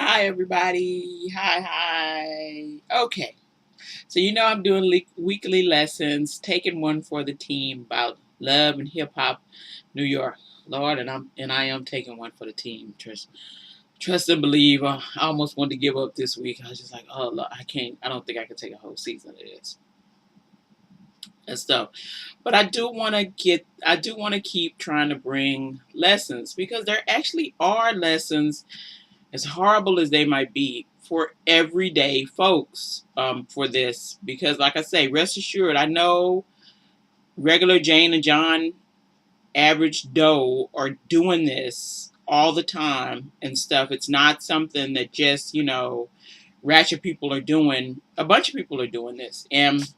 Hi, everybody. Hi. Okay. So, I'm doing weekly lessons, taking one for the team about love and hip hop, New York. Lord, I am taking one for the team. Trust and believe. I almost wanted to give up this week. I was just like, oh, Lord, I can't. I don't think I can take a whole season of this and stuff. But I do want to keep trying to bring lessons because there actually are lessons, as horrible as they might be, for everyday folks, for this. Because, like I say, rest assured, I know regular Jane and John, average Doe, are doing this all the time and stuff. It's not something that just, ratchet people are doing. A bunch of people are doing this. And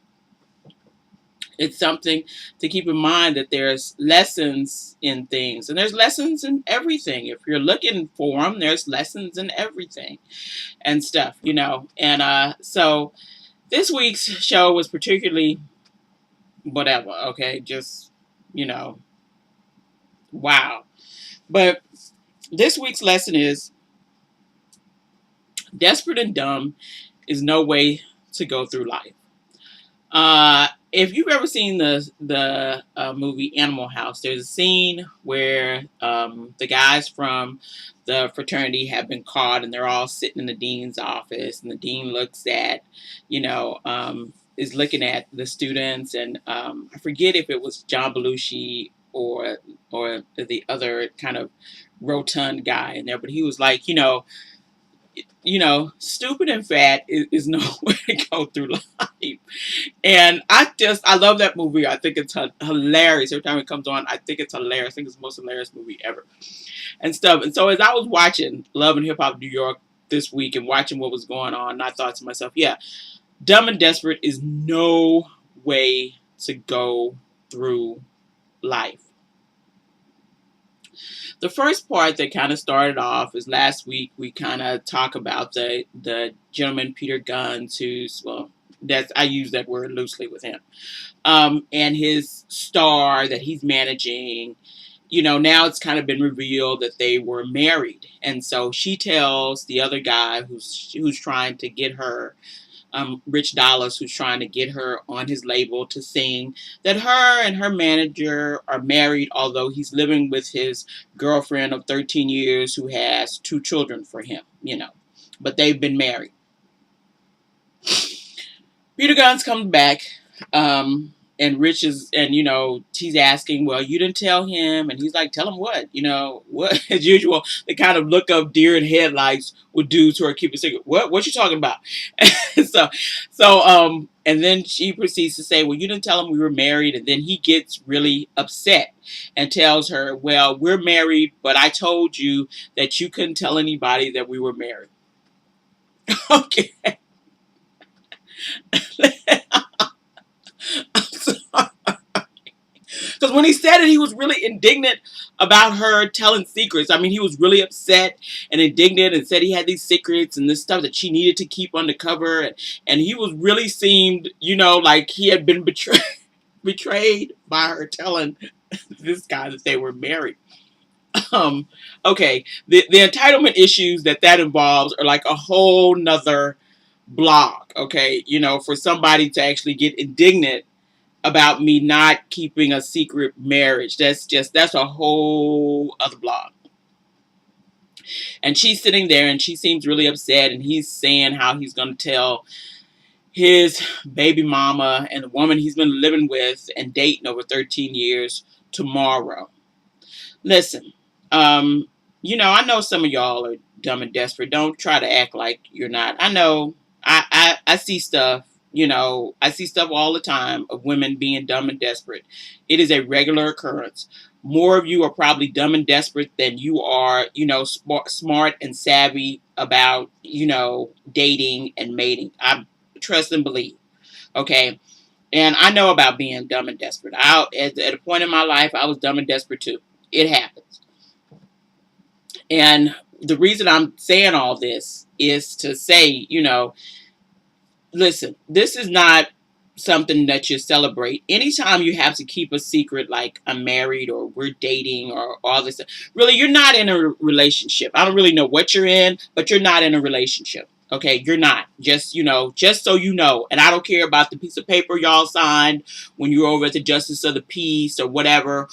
it's something to keep in mind that there's lessons in things. And there's lessons in everything. If you're looking for them, there's lessons in everything and stuff, And so this week's show was particularly whatever, okay? Just, you know, wow. But this week's lesson is desperate and dumb is no way to go through life. If you've ever seen the movie Animal House, there's a scene where the guys from the fraternity have been caught, and they're all sitting in the dean's office, and the dean looks at, is looking at the students, and I forget if it was John Belushi or the other kind of rotund guy in there, but he was like, stupid and fat is no way to go through life. And I love that movie. I think it's hilarious. Every time it comes on, I think it's hilarious. I think it's the most hilarious movie ever and stuff. And so as I was watching Love and Hip Hop New York this week and watching what was going on, I thought to myself, yeah, Dumb and Desperate is no way to go through life. The first part that kind of started off is last week we kind of talk about the gentleman Peter Guns, who's, well, that's, I use that word loosely with him, and his star that he's managing. Now it's kind of been revealed that they were married, and so she tells the other guy who's trying to get her, Rich Dollars, who's trying to get her on his label to sing, that her and her manager are married, although he's living with his girlfriend of 13 years who has two children for him. But they've been married. Peter Guns comes back, and Rich is, and he's asking, well, you didn't tell him, and he's like, tell him what, what, as usual, the kind of look of deer in headlights with dudes who are keeping secret. What you talking about? And then she proceeds to say, well, you didn't tell him we were married, and then he gets really upset and tells her, well, we're married, but I told you that you couldn't tell anybody that we were married. Okay. Because when he said it, he was really indignant about her telling secrets. I mean, he was really upset and indignant and said he had these secrets and this stuff that she needed to keep undercover. And he was really seemed, like he had been betrayed by her telling this guy that they were married. Okay, the entitlement issues that involves are like a whole nother blog. Okay, for somebody to actually get indignant about me not keeping a secret marriage. That's a whole other blog. And she's sitting there and she seems really upset, and he's saying how he's going to tell his baby mama and the woman he's been living with and dating over 13 years tomorrow. Listen, I know some of y'all are dumb and desperate. Don't try to act like you're not. I know I see stuff. I see stuff all the time of women being dumb and desperate. It is a regular occurrence. More of you are probably dumb and desperate than you are, smart and savvy about, dating and mating. I trust and believe. Okay. And I know about being dumb and desperate. At a point in my life, I was dumb and desperate too. It happens. And the reason I'm saying all this is to say, listen, this is not something that you celebrate. Anytime you have to keep a secret, like I'm married or we're dating or all this, really, you're not in a relationship. I don't really know what you're in, but you're not in a relationship. Okay, you're not. Just, just so you know. And I don't care about the piece of paper y'all signed when you're over at the Justice of the Peace or whatever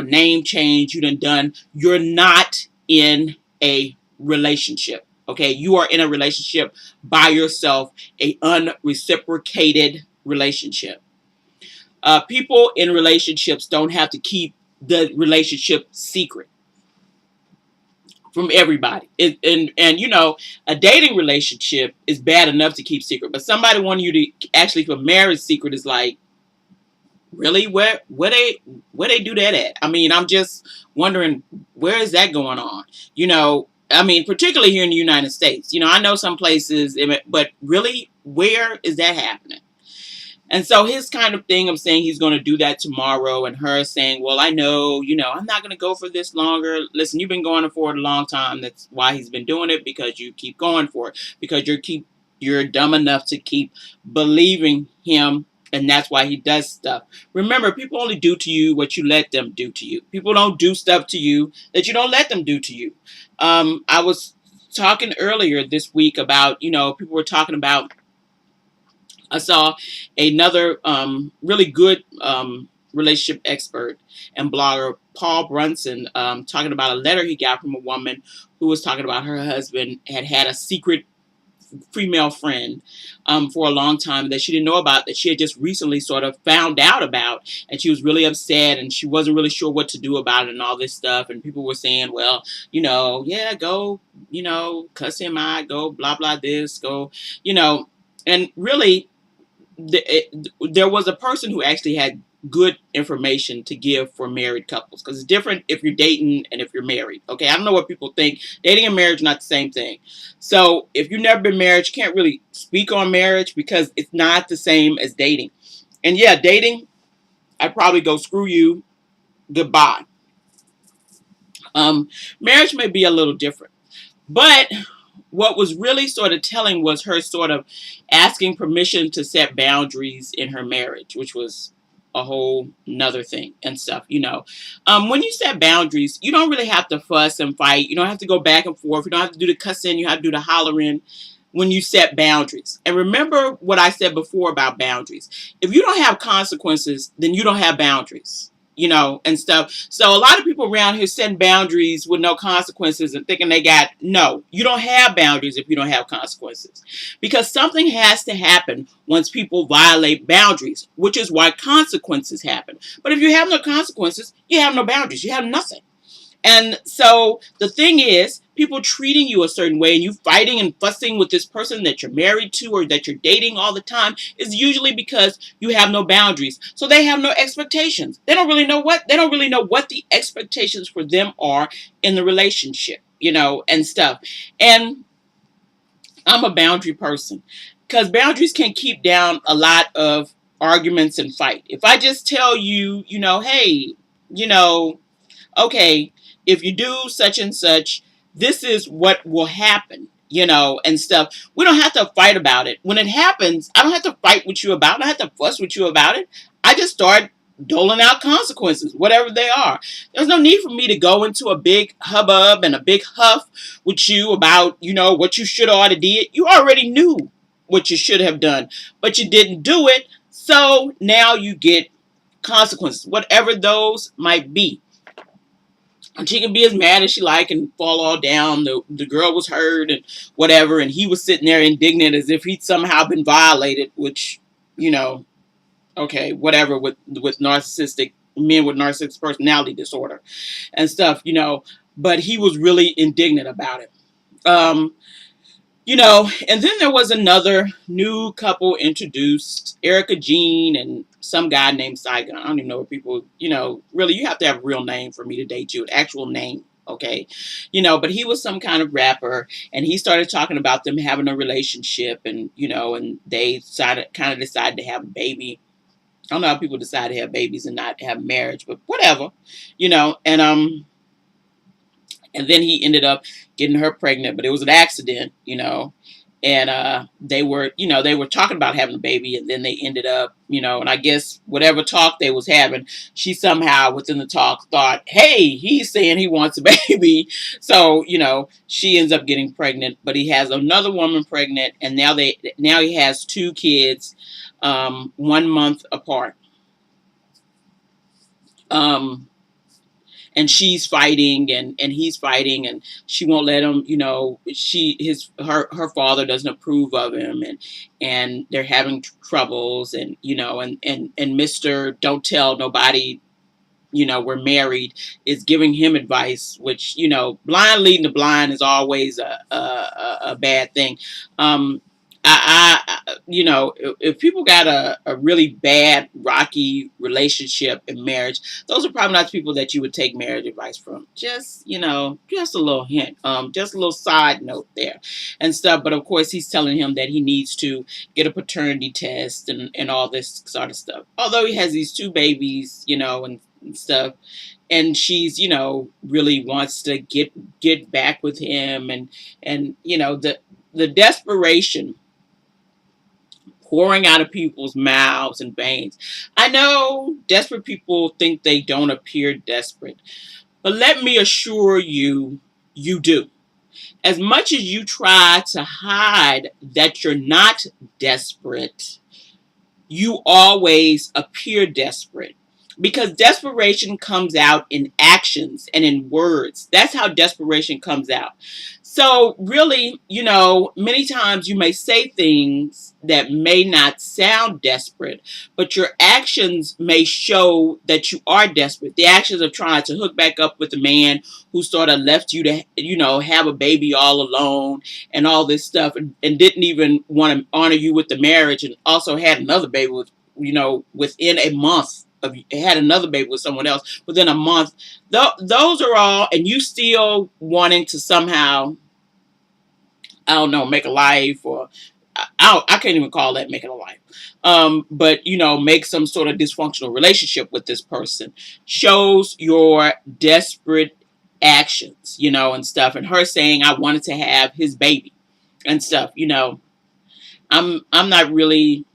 name change you done. You're not in a relationship. Okay, you are in a relationship by yourself, a unreciprocated relationship. People in relationships don't have to keep the relationship secret from everybody. A dating relationship is bad enough to keep secret, but somebody wanting you to actually keep a marriage secret is like, really, where they do that at? I mean, I'm just wondering, where is that going on? I mean, particularly here in the United States. I know some places, but really, where is that happening? And so his kind of thing of saying he's going to do that tomorrow, and her saying, well, I know, I'm not going to go for this longer. Listen, you've been going for it a long time. That's why he's been doing it, because you keep going for it, because you're dumb enough to keep believing him. And that's why he does stuff. Remember, people only do to you what you let them do to you. People don't do stuff to you that you don't let them do to you. I was talking earlier this week about, people were talking about, I saw another really good relationship expert and blogger, Paul Brunson, talking about a letter he got from a woman who was talking about her husband had a secret female friend for a long time that she didn't know about, that she had just recently sort of found out about, and she was really upset, and she wasn't really sure what to do about it and all this stuff. And people were saying, well, yeah, go, cuss him out, go blah blah this, go, and really there was a person who actually had good information to give for married couples, because it's different if you're dating and if you're married. Okay, I don't know what people think. Dating and marriage are not the same thing. So if you've never been married, you can't really speak on marriage because it's not the same as dating. And yeah, dating, I'd probably go screw you, goodbye. Marriage may be a little different, but what was really sort of telling was her sort of asking permission to set boundaries in her marriage, which was a whole nother thing and stuff. When you set boundaries, you don't really have to fuss and fight. You don't have to go back and forth. You don't have to do the cussing. You have to do the hollering when you set boundaries. And remember what I said before about boundaries. If you don't have consequences, then you don't have boundaries, and stuff. So a lot of people around here setting boundaries with no consequences and thinking no, you don't have boundaries if you don't have consequences, because something has to happen once people violate boundaries, which is why consequences happen. But if you have no consequences, you have no boundaries, you have nothing. And so the thing is, people treating you a certain way and you fighting and fussing with this person that you're married to or that you're dating all the time is usually because you have no boundaries. So they have no expectations. They don't really know what the expectations for them are in the relationship, and stuff. And I'm a boundary person, because boundaries can keep down a lot of arguments and fight. If I just tell you, hey, you know, okay, if you do such and such, this is what will happen, and stuff. We don't have to fight about it. When it happens, I don't have to fight with you about it. I don't have to fuss with you about it. I just start doling out consequences, whatever they are. There's no need for me to go into a big hubbub and a big huff with you about, what you should or ought to did. You already knew what you should have done, but you didn't do it. So now you get consequences, whatever those might be. And she can be as mad as she like and fall all down. The girl was hurt and whatever, and he was sitting there indignant as if he'd somehow been violated, which, okay, whatever, with narcissistic men with narcissistic personality disorder and stuff, but he was really indignant about it. And then there was another new couple introduced, Erica Jean and some guy named Saigon. I don't even know what people, really, you have to have a real name for me to date you, an actual name. Okay. But he was some kind of rapper, and he started talking about them having a relationship, and, and they decided to have a baby. I don't know how people decide to have babies and not have marriage, but whatever, and then he ended up getting her pregnant, but it was an accident, and they were talking about having a baby, and then they ended up, and I guess whatever talk they was having, she somehow within the talk thought, hey, he's saying he wants a baby. So she ends up getting pregnant, but he has another woman pregnant, and now he has two kids, 1 month apart. um and she's fighting, and he's fighting, and she won't let him. Her father doesn't approve of him, and they're having troubles, and and Mr. Don't Tell Nobody, we're married, is giving him advice, which, blind leading the blind is always a bad thing. um if people got a really bad rocky relationship in marriage, those are probably not the people that you would take marriage advice from. Just, just a little hint, just a little side note there and stuff. But of course, he's telling him that he needs to get a paternity test, and all this sort of stuff, although he has these two babies, and stuff. And she's, really wants to get back with him, and the desperation pouring out of people's mouths and veins. I know desperate people think they don't appear desperate, but let me assure you, you do. As much as you try to hide that you're not desperate, you always appear desperate, because desperation comes out in actions and in words. That's how desperation comes out. So really, many times you may say things that may not sound desperate, but your actions may show that you are desperate. The actions of trying to hook back up with a man who sort of left you to, have a baby all alone, and all this stuff, and didn't even want to honor you with the marriage, and also had another baby with, within a month of, had another baby with someone else within a month. Those are all, and you still wanting to somehow, I don't know, make a life, or I can't even call that making a life. But make some sort of dysfunctional relationship with this person shows your desperate actions, and stuff. And her saying, I wanted to have his baby and stuff, I'm not really,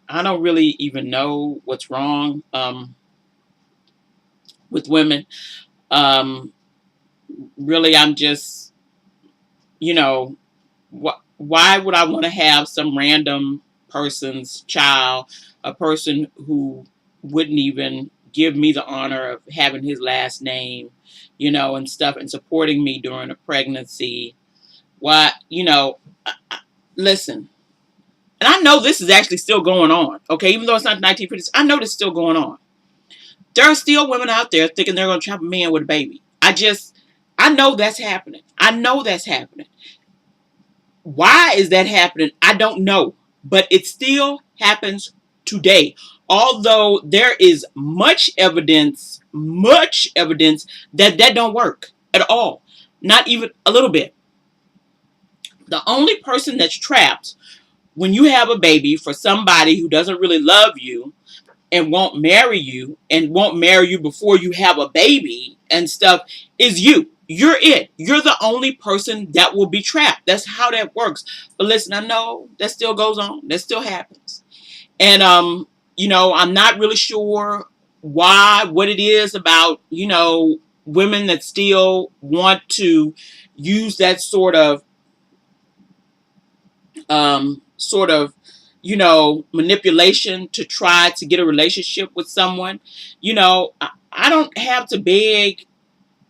I don't really even know what's wrong with women. Um, Really, I'm just, you know, why would I want to have some random person's child, a person who wouldn't even give me the honor of having his last name, and stuff, and supporting me during a pregnancy? Why, listen, and I know this is actually still going on, okay, even though it's not 1950s, I know this is still going on. There are still women out there thinking they're going to trap a man with a baby. I know that's happening. I know that's happening. Why is that happening? I don't know. But it still happens today. Although there is much evidence that that don't work at all. Not even a little bit. The only person that's trapped when you have a baby for somebody who doesn't really love you, and won't marry you before you have a baby and stuff, is you. You're it. You're the only person that will be trapped. That's how that works. But listen, I know that still goes on. That still happens. And I'm not really sure what it is about, women that still want to use that sort of manipulation to try to get a relationship with someone. I don't have to beg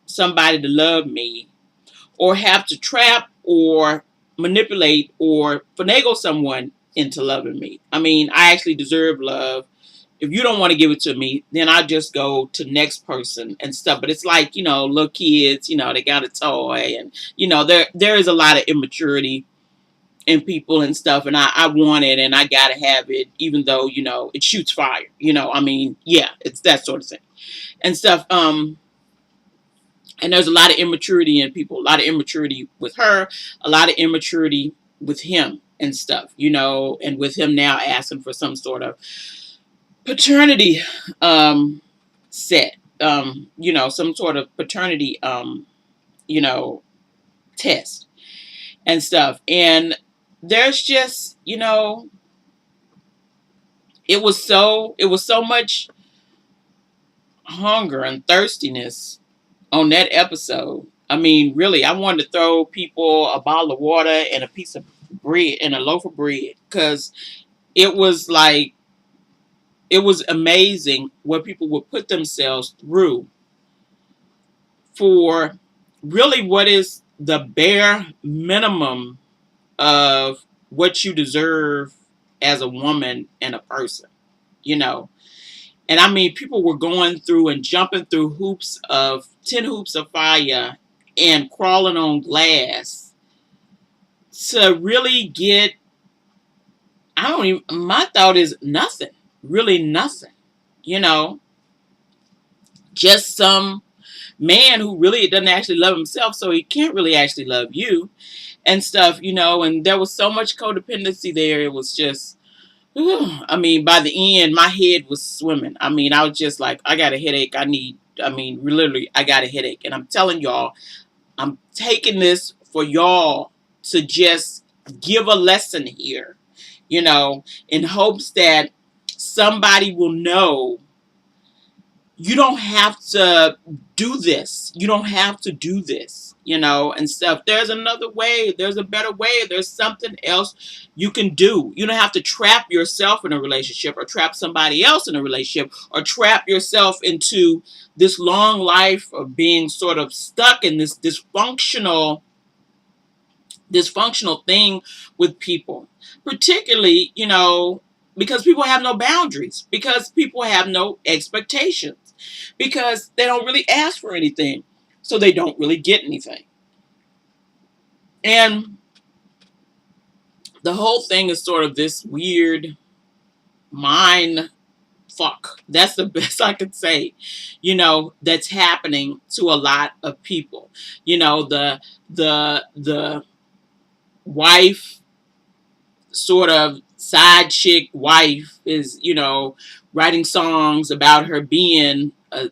somebody to love me, or have to trap or manipulate or finagle someone into loving me. I mean, I actually deserve love. If you don't want to give it to me, then I just go to the next person and stuff. But it's like, little kids, they got a toy, and there is a lot of immaturity in people and stuff, and I want it, and I gotta have it, even though it shoots fire. I mean, yeah, it's that sort of thing and stuff. And there's a lot of immaturity in people, a lot of immaturity with her, a lot of immaturity with him and stuff. And with him now asking for some sort of paternity set, some sort of paternity you know test and stuff. And there's just, it was so much hunger and thirstiness on that episode. I mean, really, I wanted to throw people a bottle of water and a piece of bread and a loaf of bread, because it was like, it was amazing what people would put themselves through for really what is the bare minimum of what you deserve as a woman and a person, you know. And I mean, people were going through and jumping through hoops of 10 hoops of fire and crawling on glass to really get, I don't even, my thought is nothing, really nothing, you know, just some man who really doesn't actually love himself, so he can't really actually love you and stuff, and there was so much codependency there. It was just, I mean, by the end, my head was swimming. I mean, I was just like, I got a headache. I mean, literally, I got a headache. And I'm telling y'all, I'm taking this for y'all to just give a lesson here, in hopes that somebody will know you don't have to do this. You don't have to do this, and stuff. There's another way. There's a better way. There's something else you can do. You don't have to trap yourself in a relationship or trap somebody else in a relationship or trap yourself into this long life of being sort of stuck in this dysfunctional thing with people, particularly, because people have no boundaries, because people have no expectations, because they don't really ask for anything, so they don't really get anything. And the whole thing is sort of this weird mind fuck. That's the best I could say, that's happening to a lot of people. The wife, sort of side chick wife, is, writing songs about her being a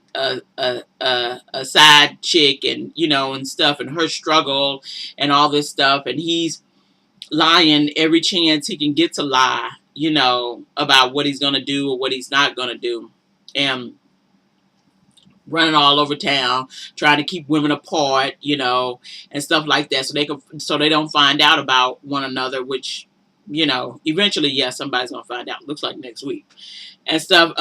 side chick, and and stuff, and her struggle and all this stuff, and he's lying every chance he can get to lie, about what he's gonna do or what he's not gonna do, and running all over town trying to keep women apart, and stuff like that, so they don't find out about one another, which, eventually, yes, somebody's gonna find out. Looks like next week and stuff.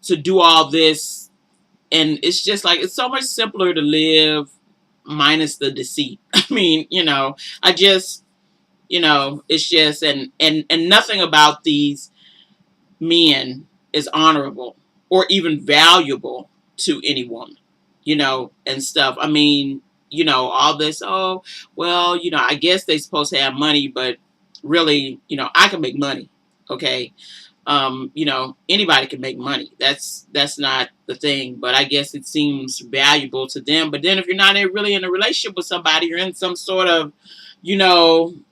To do all this, and it's just like, it's so much simpler to live minus the deceit. I mean, I just, it's just, and nothing about these men is honorable or even valuable to any woman, and stuff. I mean, all this, oh, well, I guess they supposed to have money, but really, I can make money. Okay. Anybody can make money. That's not the thing, but I guess it seems valuable to them. But then if you're not really in a relationship with somebody, you're in some sort of,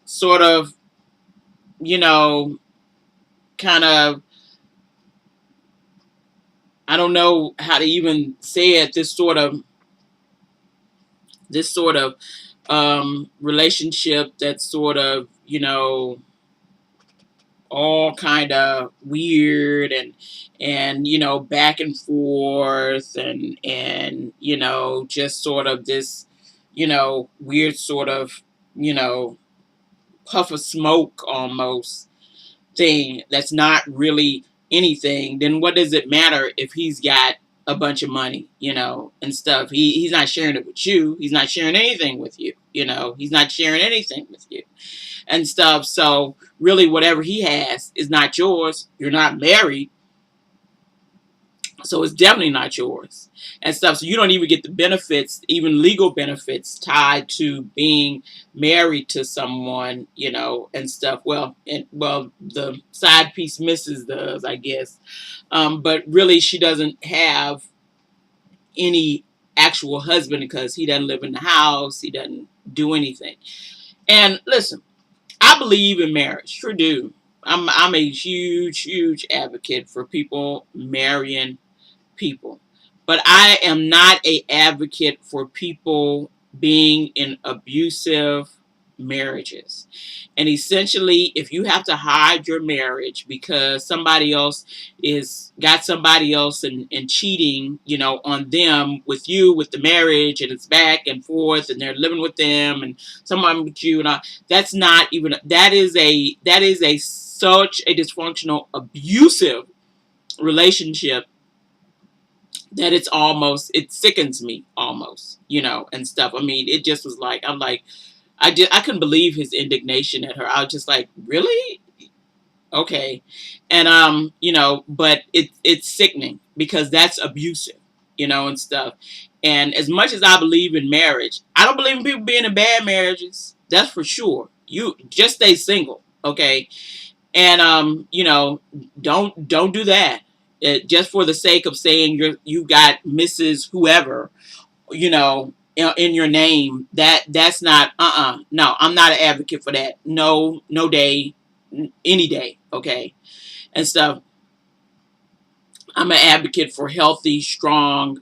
sort of, kind of, I don't know how to even say it, this sort of relationship that's sort of, all kind of weird, and back and forth, and just sort of this, weird sort of, you know puff of smoke almost thing that's not really anything. Then what does it matter if he's got a bunch of money, and stuff? He's not sharing it with you. He's not sharing anything with you. He's not sharing anything with you and stuff. So really, whatever he has is not yours. You're not married, so it's definitely not yours and stuff. So you don't even get the benefits, even legal benefits, tied to being married to someone, and stuff. Well, the side piece Mrs. does, I guess, but really she doesn't have any actual husband because he doesn't live in the house. He doesn't do anything. And listen, I believe in marriage, sure do. I'm a huge advocate for people marrying people. But I am not a advocate for people being in abusive marriages. And essentially, if you have to hide your marriage because somebody else is got somebody else and cheating, on them with you with the marriage, and it's back and forth, and they're living with them and someone with you, and that's not even that is a such a dysfunctional, abusive relationship that it sickens me almost, and stuff. I mean, it just was like, I'm like, I couldn't believe his indignation at her. I was just like, really? Okay. And but it's sickening because that's abusive, and stuff. And as much as I believe in marriage, I don't believe in people being in bad marriages. That's for sure. You just stay single, okay? And don't do that. Just for the sake of saying you got Mrs. Whoever, in your name. That's not, no, I'm not an advocate for that. No, no day, any day, okay, and stuff. I'm an advocate for healthy, strong,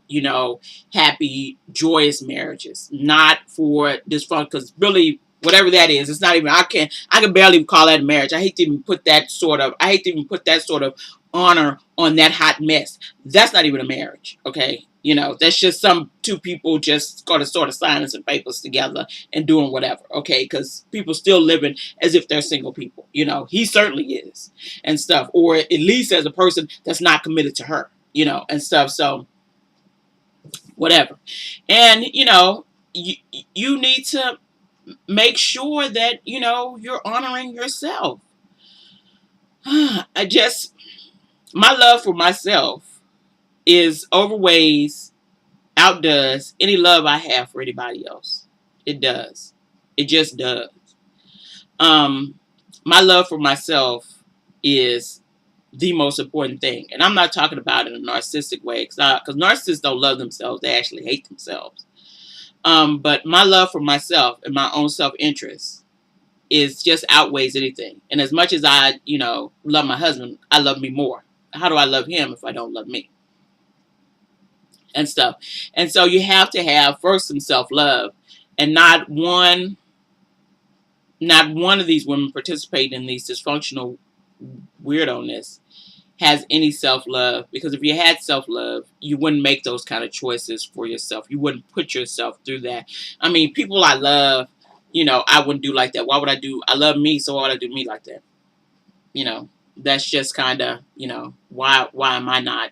happy, joyous marriages, not for dysfunction. Because really, whatever that is, it's not even. I can barely even call that a marriage. I hate to even put that sort of. I hate to even put that sort of honor on that hot mess. That's not even a marriage. Okay, that's just some two people just got to sort of signing some papers together and doing whatever. Okay, because people still living as if they're single people. He certainly is and stuff, or at least as a person that's not committed to her, and stuff. So whatever. And you need to make sure that you're honoring yourself. I just My love for myself is outdoes any love I have for anybody else. It does. It just does. Um, my love for myself is the most important thing. And I'm not talking about it in a narcissistic way, because narcissists don't love themselves. They actually hate themselves. But my love for myself and my own self-interest is just outweighs anything. And as much as I, love my husband, I love me more. How do I love him if I don't love me? And stuff. And so you have to have first some self-love. And not one of these women participating in these dysfunctional weirdoness has any self-love, because if you had self-love, you wouldn't make those kind of choices for yourself. You wouldn't put yourself through that. I mean, people I love, I wouldn't do like that. Why would I love me, so why would I do me like that? That's just kind of, why am I not,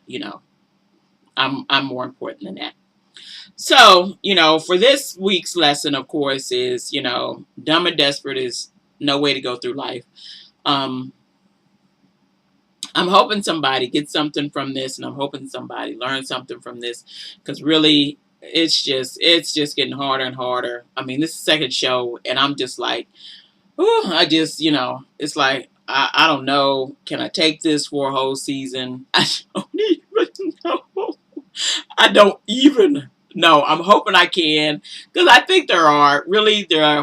I'm more important than that. So, for this week's lesson, of course, is, dumb and desperate is no way to go through life. um I'm hoping somebody gets something from this, and I'm hoping somebody learns something from this, because really, it's just getting harder and harder. I mean, this is the second show, and I'm just like, ooh, it's like, I don't know. Can I take this for a whole season? I don't even know. I don't even know. I'm hoping I can, because I think there are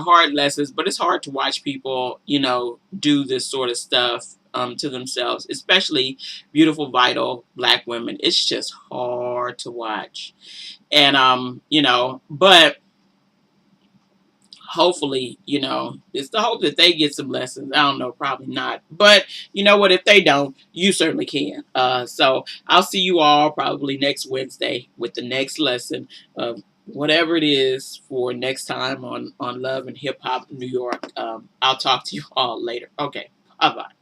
hard lessons, but it's hard to watch people, do this sort of stuff to themselves, especially beautiful, vital Black women. It's just hard to watch, and but hopefully, it's the hope that they get some lessons. I don't know, probably not. But you know what? If they don't, you certainly can. So I'll see you all probably next Wednesday with the next lesson of whatever it is for next time on Love and Hip Hop New York. I'll talk to you all later. Okay. Bye bye.